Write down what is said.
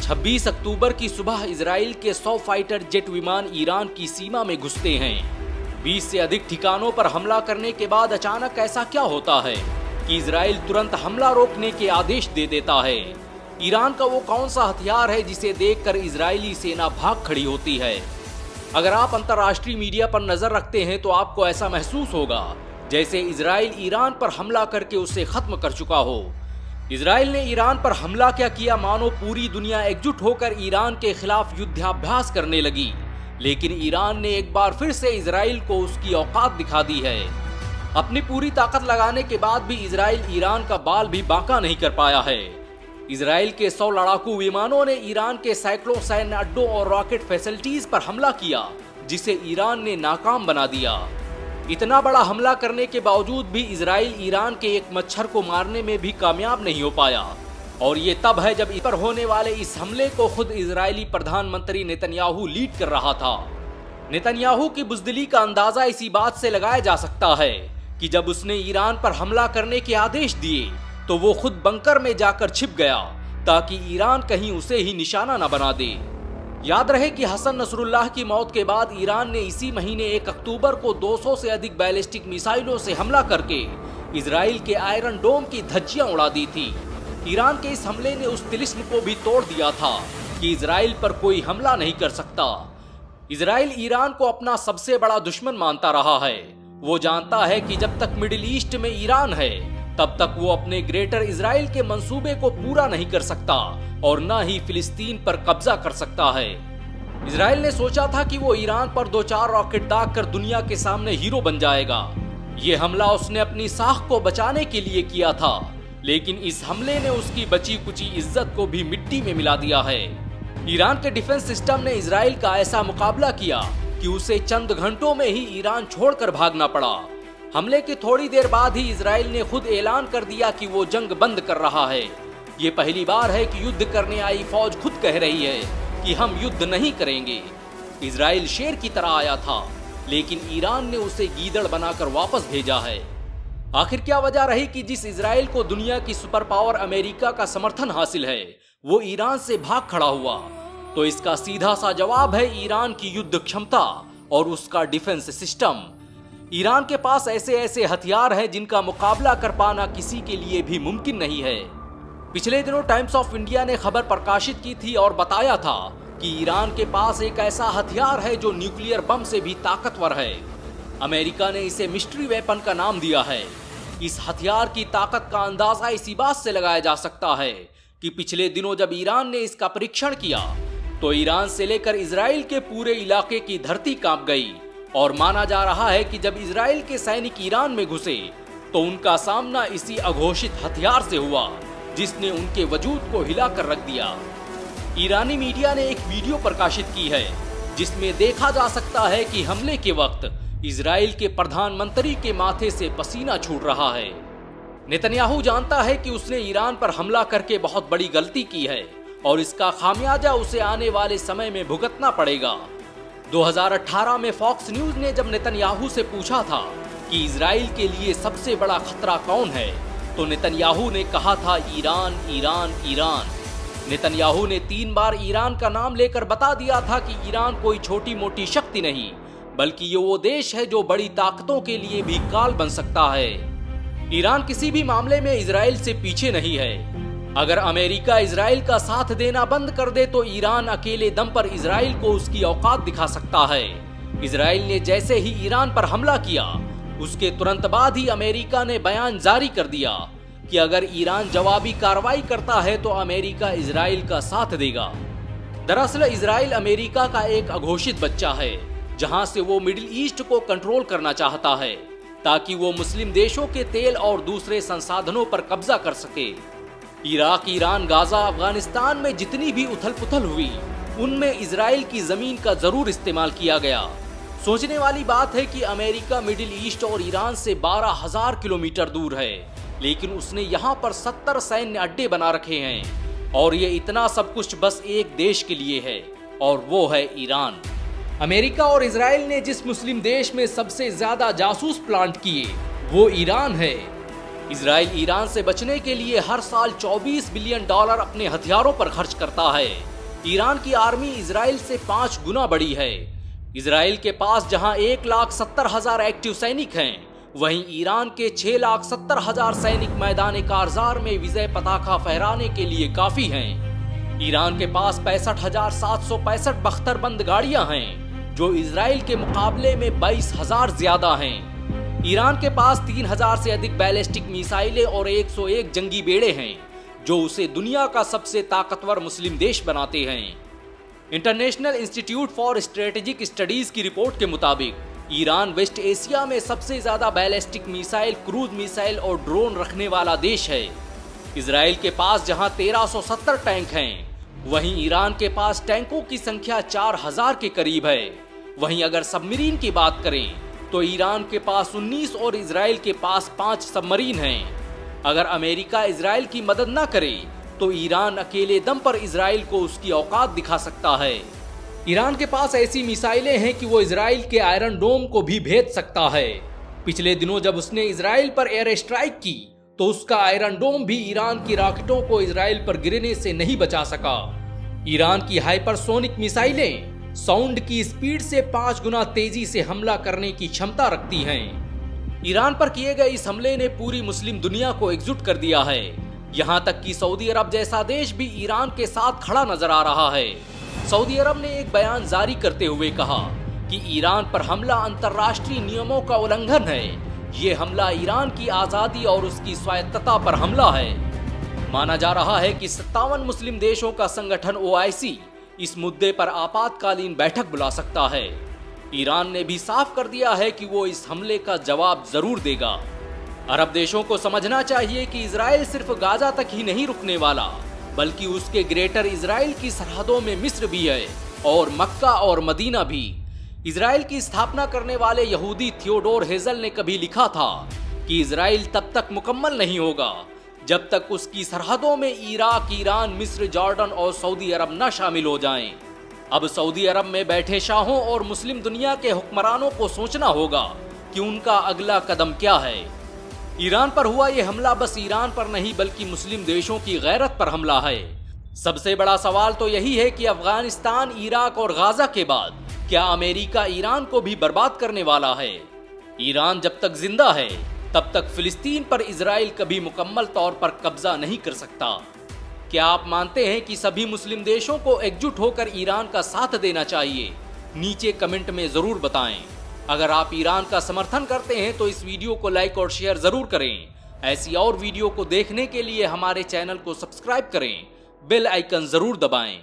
26 अक्टूबर की सुबह इजराइल के 100 फाइटर जेट विमान ईरान की सीमा में घुसते हैं। 20 से अधिक ठिकानों पर हमला करने के बाद अचानक ऐसा क्या होता है कि इजराइल तुरंत हमला रोकने के आदेश दे देता है। ईरान का वो कौन सा हथियार है जिसे देखकर इजरायली सेना भाग खड़ी होती है। अगर आप अंतर्राष्ट्रीय मीडिया पर नजर रखते हैं तो आपको ऐसा महसूस होगा जैसे इजराइल ईरान पर हमला करके उसे खत्म कर चुका हो। इजराइल ने ईरान पर हमला क्या किया, मानो पूरी दुनिया एकजुट होकर ईरान के खिलाफ युद्धाभ्यास करने लगी। लेकिन ईरान ने एक बार फिर से इजराइल को उसकी औकात दिखा दी है। अपनी पूरी ताकत लगाने के बाद भी इजराइल ईरान का बाल भी बांका नहीं कर पाया है। इजराइल के 100 लड़ाकू विमानों ने ईरान के सैकड़ों सैन्य अड्डों और रॉकेट फैसिलिटीज पर हमला किया, जिसे ईरान ने नाकाम बना दिया। इतना बड़ा हमला करने के बावजूद भी इजराइल ईरान के एक मच्छर को मारने में भी कामयाब नहीं हो पाया। और ये तब है जब इस पर होने वाले इस हमले को खुद इजरायली प्रधानमंत्री नेतन्याहू लीड कर रहा था। नेतन्याहू की बुज़दिली का अंदाजा इसी बात से लगाया जा सकता है कि जब उसने ईरान पर हमला करने के आदेश दिए तो वो खुद बंकर में जाकर छिप गया ताकि ईरान कहीं उसे ही निशाना न बना दे। याद रहे कि हसन नसरुल्लाह की मौत के बाद ईरान ने इसी महीने 1 अक्टूबर को 200 से अधिक बैलिस्टिक मिसाइलों से हमला करके इजराइल के आयरन डोम की धज्जियां उड़ा दी थी। ईरान के इस हमले ने उस तिलिस्म को भी तोड़ दिया था कि इजराइल पर कोई हमला नहीं कर सकता। इजराइल ईरान को अपना सबसे बड़ा दुश्मन मानता रहा है। वो जानता है कि जब तक मिडिल ईस्ट में ईरान है तब तक वो अपने ग्रेटर इजराइल के मंसूबे को पूरा नहीं कर सकता और न ही फिलिस्तीन पर कब्जा कर सकता है। इजराइल ने सोचा था कि वो ईरान पर 2-4 रॉकेट दागकर दुनिया के सामने हीरो बन जाएगा। ये हमला उसने अपनी साख को बचाने के लिए किया था, लेकिन इस हमले ने उसकी बची कुची इज्जत को भी मिट्टी में मिला दिया है। ईरान के डिफेंस सिस्टम ने इजराइल का ऐसा मुकाबला किया कि उसे चंद घंटों में ही ईरान छोड़कर भागना पड़ा। हमले की थोड़ी देर बाद ही इजराइल ने खुद ऐलान कर दिया कि वो जंग बंद कर रहा है। ये पहली बार है कि युद्ध करने आई फौज खुद कह रही है कि हम युद्ध नहीं करेंगे। इजराइल शेर की तरह आया था, लेकिन ईरान ने उसे गीदड़ बनाकर वापस भेजा है। आखिर क्या वजह रही कि जिस इजराइल को दुनिया की सुपर पावर अमेरिका का समर्थन हासिल है वो ईरान से भाग खड़ा हुआ? तो इसका सीधा सा जवाब है ईरान की युद्ध क्षमता और उसका डिफेंस सिस्टम। ईरान के पास ऐसे ऐसे हथियार हैं जिनका मुकाबला कर पाना किसी के लिए भी मुमकिन नहीं है। पिछले दिनों टाइम्स ऑफ इंडिया ने खबर प्रकाशित की थी और बताया था कि ईरान के पास एक ऐसा हथियार है जो न्यूक्लियर बम से भी ताकतवर है। अमेरिका ने इसे मिस्ट्री वेपन का नाम दिया है। इस हथियार की ताकत का अंदाजा इसी बात से लगाया जा सकता है कि पिछले दिनों जब ईरान ने इसका परीक्षण किया तो ईरान से लेकर इजराइल के पूरे इलाके की धरती कांप गई। और माना जा रहा है कि जब इजराइल के सैनिक ईरान में घुसे तो उनका सामना इसी अघोषित हथियार से हुआ जिसने उनके वजूद को हिलाकर रख दिया। ईरानी मीडिया ने एक वीडियो प्रकाशित की है जिसमें देखा जा सकता है कि हमले के वक्त इजराइल के प्रधानमंत्री के माथे से पसीना छूट रहा है। नेतन्याहू जानता है कि उसने ईरान पर हमला करके बहुत बड़ी गलती की है और इसका खामियाजा उसे आने वाले समय में भुगतना पड़ेगा। 2018 में फॉक्स न्यूज ने जब नेतन्याहू से पूछा था कि इजराइल के लिए सबसे बड़ा खतरा कौन है तो नेतन्याहू ने कहा था ईरान, ईरान, ईरान। नेतन्याहू ने 3 बार ईरान का नाम लेकर बता दिया था कि ईरान कोई छोटी मोटी शक्ति नहीं, बल्कि ये वो देश है जो बड़ी ताकतों के लिए भी काल बन सकता है। ईरान किसी भी मामले में इजराइल से पीछे नहीं है। अगर अमेरिका इजराइल का साथ देना बंद कर दे तो ईरान अकेले दम पर इजराइल को उसकी औकात दिखा सकता है। इजराइल ने जैसे ही ईरान पर हमला किया उसके तुरंत बाद ही अमेरिका ने बयान जारी कर दिया कि अगर ईरान जवाबी कार्रवाई करता है तो अमेरिका इजराइल का साथ देगा। दरअसल इजराइल अमेरिका का एक अघोषित बच्चा है जहां से वो मिडिल ईस्ट को कंट्रोल करना चाहता है ताकि वो मुस्लिम देशों के तेल और दूसरे संसाधनों पर कब्जा कर सके। इराक, ईरान, गाजा, अफगानिस्तान में जितनी भी उथल पुथल हुई उनमें इजराइल की जमीन का जरूर इस्तेमाल किया गया। सोचने वाली बात है कि अमेरिका मिडिल ईस्ट और ईरान से 12,000 किलोमीटर दूर है, लेकिन उसने यहाँ पर 70 सैन्य अड्डे बना रखे हैं और ये इतना सब कुछ बस एक देश के लिए है और वो है ईरान। अमेरिका और इजराइल ने जिस मुस्लिम देश में सबसे ज्यादा जासूस प्लांट किए वो ईरान है। इजराइल ईरान से बचने के लिए हर साल $24 बिलियन अपने हथियारों पर खर्च करता है। ईरान की आर्मी इजराइल से 5 गुना बड़ी है। इजराइल के पास जहां 1,70,000 एक्टिव सैनिक हैं, वहीं ईरान के 6,70,000 सैनिक मैदान कारजार में विजय पताका फहराने के लिए काफी हैं। ईरान के पास 65,765 बख्तरबंद गाड़ियां हैं, जो इजराइल के मुकाबले में 22,000 ज्यादा हैं। ईरान के पास 3,000 से अधिक बैलिस्टिक मिसाइलें और 101 जंगी बेड़े हैं, जो उसे दुनिया का सबसे ताकतवर मुस्लिम देश बनाते हैं। International institute for strategic studies की रिपोर्ट के मुताबिक ईरान वेस्ट एशिया में सबसे ज्यादा बैलिस्टिक मिसाइल, क्रूज मिसाइल और ड्रोन रखने वाला देश है। इजराइल के पास जहां 1370 टैंक हैं, वहीं ईरान के पास टैंकों की संख्या 4000 के करीब है। वहीं अगर सबमरीन की बात करें तो ईरान के पास 19 और इजराइल के पास 5 सबमरीन हैं। अगर अमेरिका इजराइल की मदद न करे तो ईरान अकेले दम पर इजराइल को उसकी औकात दिखा सकता है। ईरान के पास ऐसी मिसाइलें हैं कि वो इजराइल के आयरन डोम को भी भेद सकता है। पिछले दिनों जब उसने इजराइल पर एयर स्ट्राइक की तो उसका आयरन डोम भी ईरान की रॉकेटों को इजराइल पर गिरने से नहीं बचा सका। ईरान की हाइपरसोनिक मिसाइलें साउंड की स्पीड से 5 गुना तेजी से हमला करने की क्षमता रखती हैं। ईरान पर किए गए इस हमले ने पूरी मुस्लिम दुनिया को एकजुट कर दिया है। यहाँ तक कि सऊदी अरब जैसा देश भी ईरान के साथ खड़ा नजर आ रहा है। सऊदी अरब ने एक बयान जारी करते हुए कहा कि ईरान पर हमला अंतर्राष्ट्रीय नियमों का उल्लंघन है। ये हमला ईरान की आजादी और उसकी स्वायत्तता पर हमला है। माना जा रहा है कि 57 मुस्लिम देशों का संगठन OIC इस मुद्दे पर आपातकालीन बैठक बुला सकता है। ईरान ने भी साफ कर दिया है कि वो इस हमले का जवाब जरूर देगा। अरब देशों को समझना चाहिए कि इजराइल सिर्फ गाजा तक ही नहीं रुकने वाला, बल्कि उसके ग्रेटर इजराइल की सरहदों में मिस्र भी है और मक्का और मदीना भी। इजराइल की स्थापना करने वाले यहूदी थियोडोर हेजल ने कभी लिखा था कि इजराइल तब तक मुकम्मल नहीं होगा जब तक उसकी सरहदों में इराक, ईरान, मिस्र, जॉर्डन और सऊदी अरब न शामिल हो जाएं। अब सऊदी अरब में बैठे शाहों और मुस्लिम दुनिया के हुक्मरानों को सोचना होगा कि उनका अगला कदम क्या है। ईरान पर हुआ ये हमला बस ईरान पर नहीं बल्कि मुस्लिम देशों की गैरत पर हमला है। सबसे बड़ा सवाल तो यही है कि अफगानिस्तान, इराक और गाजा के बाद क्या अमेरिका ईरान को भी बर्बाद करने वाला है? ईरान जब तक जिंदा है तब तक फिलिस्तीन पर इजराइल कभी मुकम्मल तौर पर कब्जा नहीं कर सकता। क्या आप मानते हैं कि सभी मुस्लिम देशों को एकजुट होकर ईरान का साथ देना चाहिए? नीचे कमेंट में जरूर बताएं। अगर आप ईरान का समर्थन करते हैं तो इस वीडियो को लाइक और शेयर जरूर करें। ऐसी और वीडियो को देखने के लिए हमारे चैनल को सब्सक्राइब करें, बेल आइकन जरूर दबाएं।